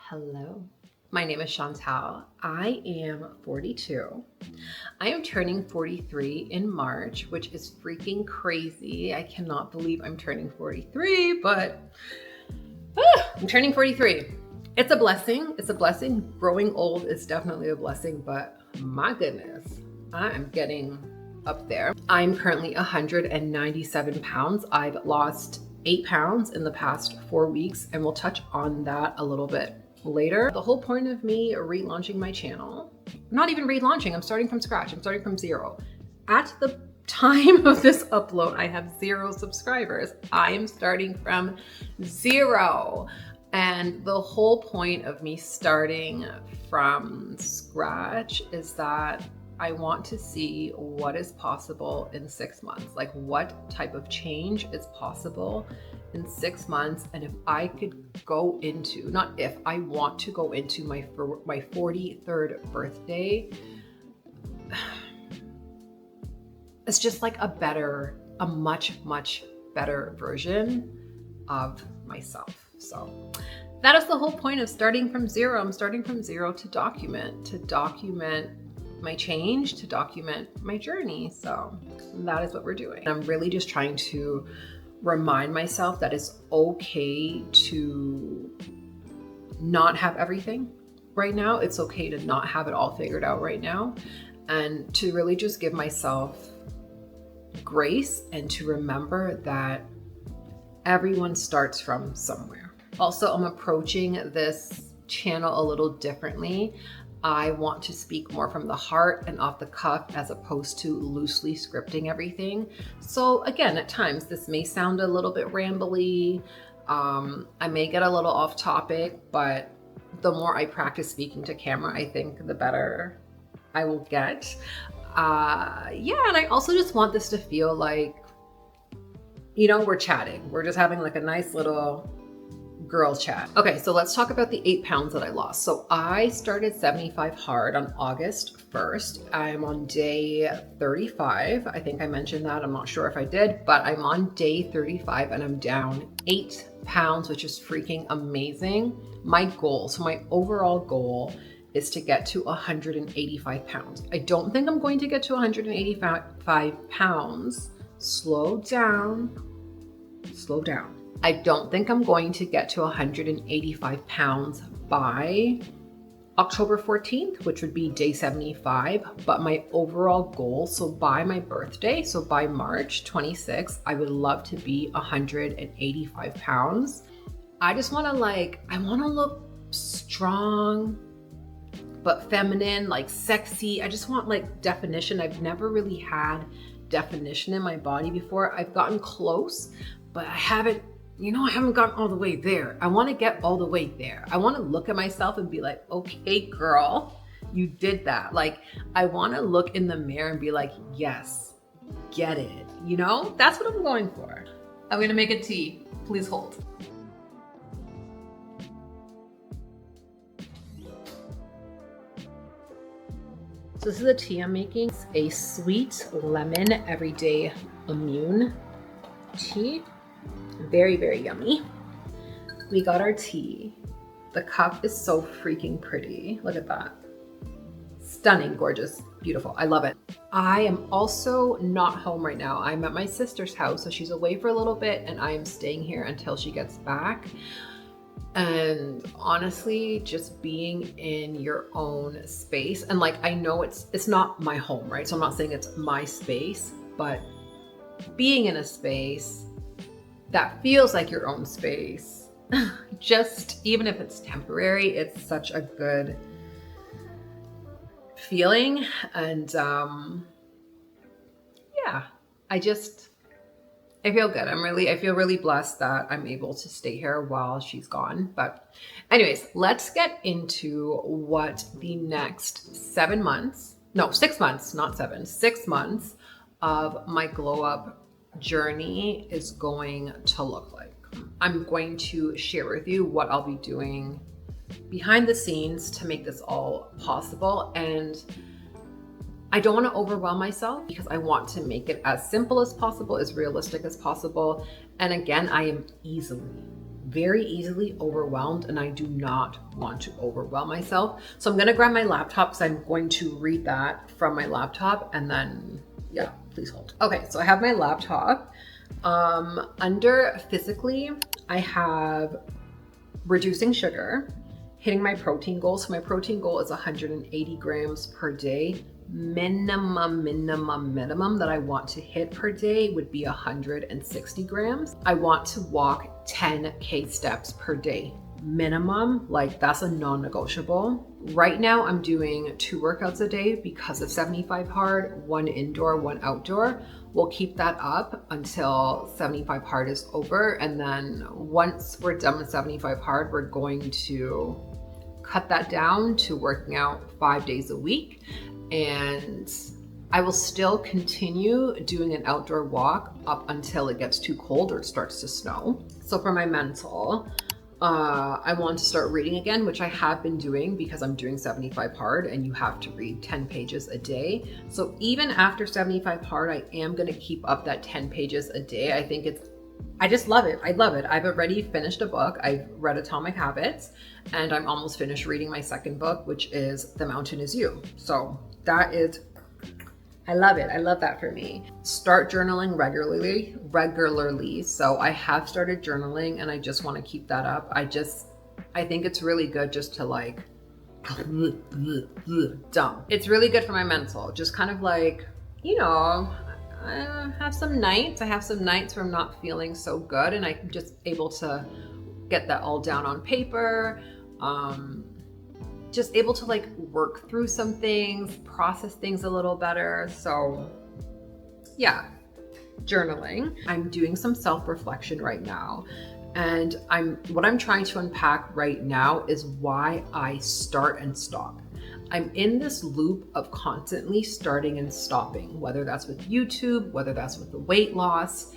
Hello, my name is Chantal. I am 42. I am turning 43 in March, which is freaking crazy. I cannot believe I'm turning 43, but I'm turning 43. It's a blessing. It's a blessing. Growing old is definitely a blessing, but my goodness, I am getting up there. I'm currently 197 pounds. I've lost 8 pounds in the past 4 weeks, and we'll touch on that a little bit later. The whole point of me relaunching my channel, not even relaunching, I'm starting from scratch. I'm starting from zero. At the time of this upload, I have 0 subscribers. I am starting from 0. And the whole point of me starting from scratch is that I want to see what is possible in 6 months. Like what type of change is possible in 6 months. And if I could go into, not if, I want to go into my 43rd birthday. It's just like a much, much better version of myself. So that is the whole point of starting from zero. I'm starting from zero to document my change, to document my journey. So that is what we're doing. I'm really just trying to remind myself that it's okay to not have everything right now. It's okay to not have it all figured out right now, and to really just give myself grace and to remember that everyone starts from somewhere. Also, I'm approaching this channel a little differently. I want to speak more from the heart and off the cuff as opposed to loosely scripting everything. So again, at times this may sound a little bit rambly. I may get a little off topic, but the more I practice speaking to camera, I think the better I will get. Yeah, and I also just want this to feel like, you know, we're chatting. We're just having like a nice little girl chat. Okay, so let's talk about the 8 pounds that I lost. So I started 75 hard on August 1st. I'm on day 35. I think I mentioned that. I'm not sure if I did, but I'm on day 35 and I'm down 8 pounds, which is freaking amazing. My goal, so my overall goal is to get to 185 pounds. I don't think I'm going to get to 185 pounds. Slow down. I don't think I'm going to get to 185 pounds by October 14th, which would be day 75. But my overall goal, so by my birthday, so by March 26th, I would love to be 185 pounds. I just want to I want to look strong, but feminine, like sexy. I just want like definition. I've never really had definition in my body before. I've gotten close, but I haven't gotten all the way there. I want to get all the way there. I want to look at myself and be like, okay, girl, you did that. Like, I want to look in the mirror and be like, yes, get it. You know, that's what I'm going for. I'm going to make a tea. Please hold. So this is the tea I'm making. It's a sweet lemon everyday immune tea. Very, very yummy. We got our tea. The cup is so freaking pretty. Look at that. Stunning, gorgeous, beautiful. I love it. I am also not home right now. I'm at my sister's house, so she's away for a little bit and I am staying here until she gets back. And honestly, just being in your own space, and like, I know it's not my home, right? So I'm not saying it's my space, but being in a space that feels like your own space, just even if it's temporary, it's such a good feeling. And yeah, I feel good. I feel really blessed that I'm able to stay here while she's gone. But anyways, let's get into what the next 6 months, not 7, 6 months of my glow up journey is going to look like. I'm going to share with you what I'll be doing behind the scenes to make this all possible. And I don't want to overwhelm myself because I want to make it as simple as possible, as realistic as possible. And again, I am easily, very easily overwhelmed, and I do not want to overwhelm myself. So I'm gonna grab my laptop because I'm going to read that from my laptop, and then, yeah, please hold. Okay, so I have my laptop. Under physically, I have reducing sugar, hitting my protein goal. So my protein goal is 180 grams per day. Minimum that I want to hit per day would be 160 grams. I want to walk 10K steps per day. Minimum, like that's a non-negotiable. Right now I'm doing 2 workouts a day because of 75 hard, 1 indoor, 1 outdoor. We'll keep that up until 75 hard is over. And then once we're done with 75 hard, we're going to cut that down to working out 5 days a week. And I will still continue doing an outdoor walk up until it gets too cold or it starts to snow. So for my mental, I want to start reading again, which I have been doing because I'm doing 75 hard and you have to read 10 pages a day. So even after 75 hard, I am going to keep up that 10 pages a day. I just love it. I love it. I've already finished a book. I've read Atomic Habits, and I'm almost finished reading my second book, which is The Mountain Is You. So that is, I love it. I love that for me. Start journaling regularly. So I have started journaling and I just want to keep that up. I think it's really good just to like dump. It's really good for my mental. Just kind of like, I have some nights where I'm not feeling so good, and I'm just able to get that all down on paper. Just able to like work through some things, process things a little better. So yeah, journaling. I'm doing some self-reflection right now. And what I'm trying to unpack right now is why I start and stop. I'm in this loop of constantly starting and stopping, whether that's with YouTube, whether that's with the weight loss,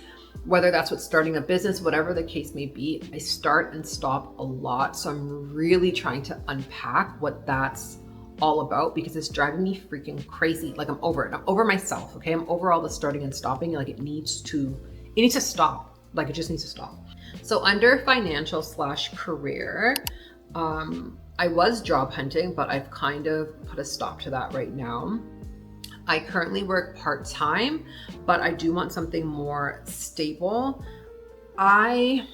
whether that's with starting a business, whatever the case may be. I start and stop a lot. So I'm really trying to unpack what that's all about because it's driving me freaking crazy. Like I'm over it. I'm over myself. Okay. I'm over all the starting and stopping. Like it needs to stop. Like it just needs to stop. So under financial/career, I was job hunting, but I've kind of put a stop to that right now. I currently work part-time, but I do want something more stable. I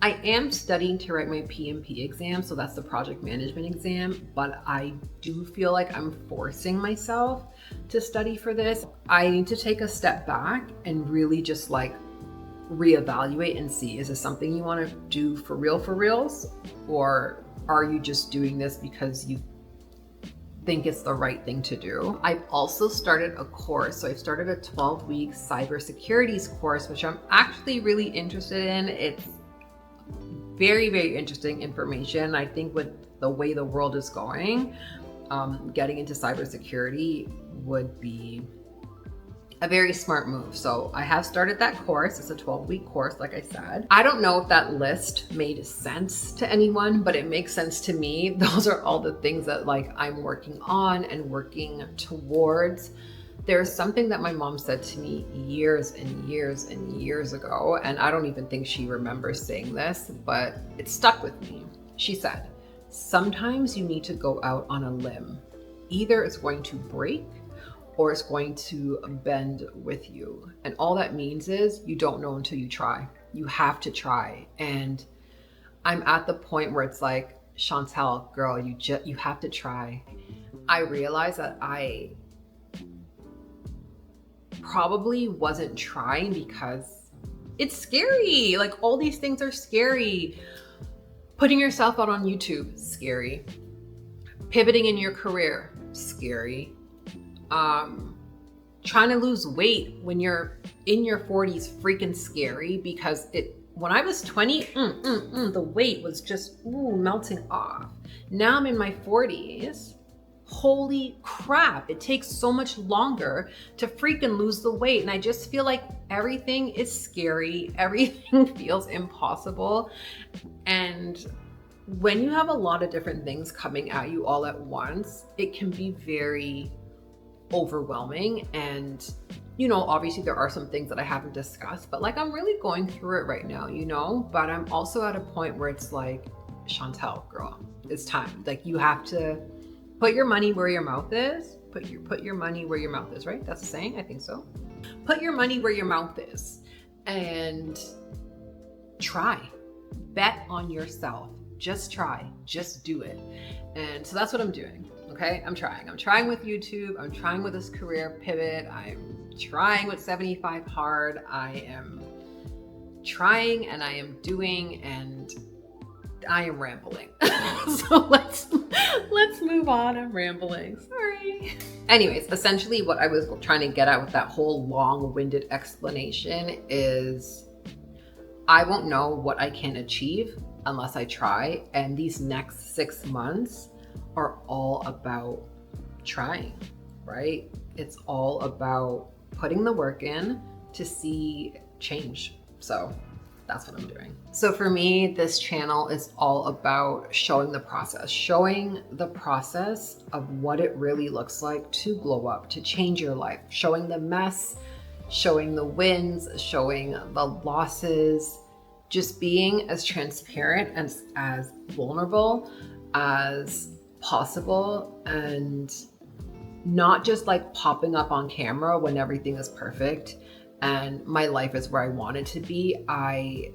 am studying to write my PMP exam, so that's the project management exam, but I do feel like I'm forcing myself to study for this. I need to take a step back and really just like reevaluate and see, is this something you want to do for reals, or are you just doing this because you think it's the right thing to do? I've also started a course. So I've started a 12-week cybersecurity course, which I'm actually really interested in. It's very, very interesting information. I think with the way the world is going, getting into cybersecurity would be a very smart move. So I have started that course. It's a 12-week course, like I said. I don't know if that list made sense to anyone, but it makes sense to me. Those are all the things that like I'm working on and working towards. There's something that my mom said to me years and years and years ago, and I don't even think she remembers saying this, but it stuck with me. She said, sometimes you need to go out on a limb. Either it's going to break or it's going to bend with you. And all that means is you don't know until you try. You have to try. And I'm at the point where it's like, Chantal, girl, you have to try. I realized that I probably wasn't trying because it's scary. Like all these things are scary. Putting yourself out on YouTube, scary. Pivoting in your career, scary. Trying to lose weight when you're in your 40s, freaking scary because when I was 20, the weight was just melting off. Now I'm in my 40s. Holy crap, it takes so much longer to freaking lose the weight. And I just feel like everything is scary. Everything feels impossible. And when you have a lot of different things coming at you all at once, it can be very overwhelming. And you know, obviously there are some things that I haven't discussed, but like I'm really going through it right now, you know, but I'm also at a point where it's like, Chantal, girl, it's time. Like you have to put your money where your mouth is. Put your money where your mouth is, right? That's the saying, I think so. Put your money where your mouth is and try. Bet on yourself. Just try. Just do it. And so that's what I'm doing. Okay, I'm trying. I'm trying with YouTube. I'm trying with this career pivot. I'm trying with 75 hard. I am trying and I am doing and I am rambling. So let's move on. I'm rambling. Sorry. Anyways, essentially what I was trying to get at with that whole long-winded explanation is I won't know what I can achieve unless I try. And these next 6 months are all about trying, right? It's all about putting the work in to see change. So that's what I'm doing. So for me, this channel is all about showing the process of what it really looks like to glow up, to change your life, showing the mess, showing the wins, showing the losses, just being as transparent and as vulnerable as possible, and not just like popping up on camera when everything is perfect and my life is where I want it to be. I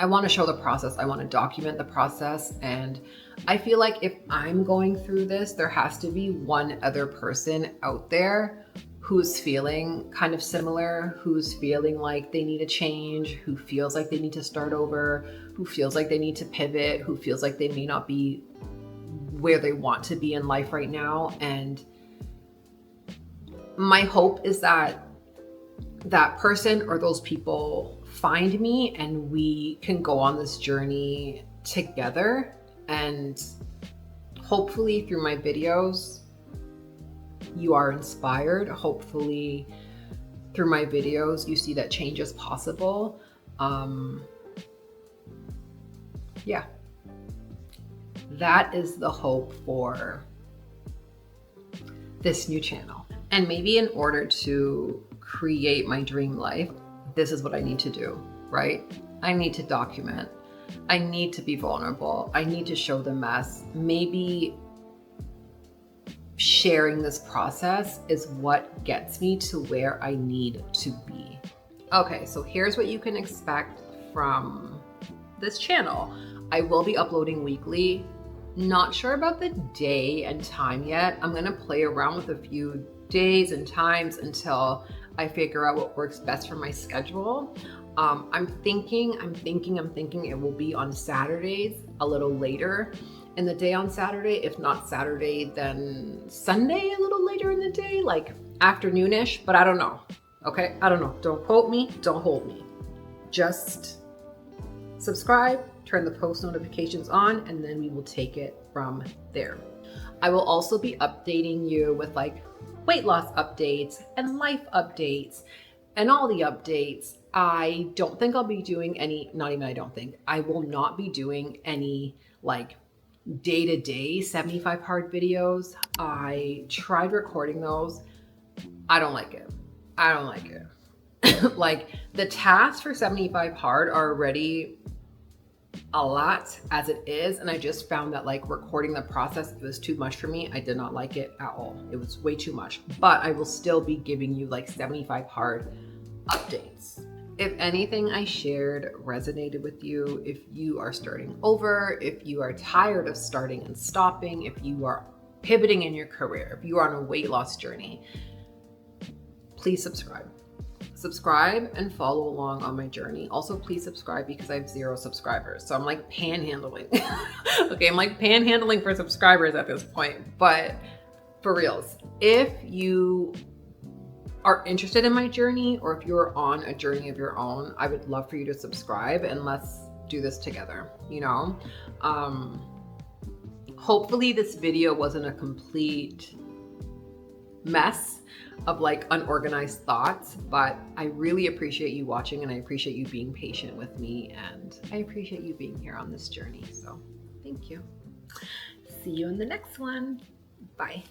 want to show the process. I want to document the process. And I feel like if I'm going through this, there has to be one other person out there who's feeling kind of similar, who's feeling like they need a change, who feels like they need to start over, who feels like they need to pivot, who feels like they may not be where they want to be in life right now. And my hope is that that person or those people find me and we can go on this journey together. And hopefully through my videos, you are inspired. Hopefully through my videos, you see that change is possible. Yeah, that is the hope for this new channel. And maybe in order to create my dream life, this is what I need to do, right? I need to document. I need to be vulnerable. I need to show the mess. Maybe sharing this process is what gets me to where I need to be. Okay, so here's what you can expect from this channel. I will be uploading weekly. Not sure about the day and time yet. I'm gonna play around with a few days and times until I figure out what works best for my schedule. I'm thinking it will be on Saturdays, a little later in the day on Saturday. If not Saturday, then Sunday, a little later in the day, like afternoonish, but I don't know. Okay, I don't know. Don't quote me, don't hold me. Just subscribe, turn the post notifications on, and then we will take it from there. I will also be updating you with like weight loss updates and life updates and all the updates. I don't think I'll be doing any, not even I don't think, I will not be doing any like day-to-day 75 hard videos. I tried recording those. I don't like it. I don't like it. Like the tasks for 75 hard are already a lot as it is, and I just found that like recording the process, it was too much for me. I did not like it at all. It was way too much, but I will still be giving you like 75 hard updates. If anything I shared resonated with you, if you are starting over, if you are tired of starting and stopping, if you are pivoting in your career, if you are on a weight loss journey, please subscribe. Subscribe and follow along on my journey. Also, please subscribe because I have 0 subscribers. So I'm like panhandling. Okay, I'm like panhandling for subscribers at this point. But for reals, if you are interested in my journey or if you're on a journey of your own, I would love for you to subscribe and let's do this together, you know? Hopefully this video wasn't a complete mess of like unorganized thoughts, but I really appreciate you watching and I appreciate you being patient with me and I appreciate you being here on this journey. So thank you. See you in the next one. Bye.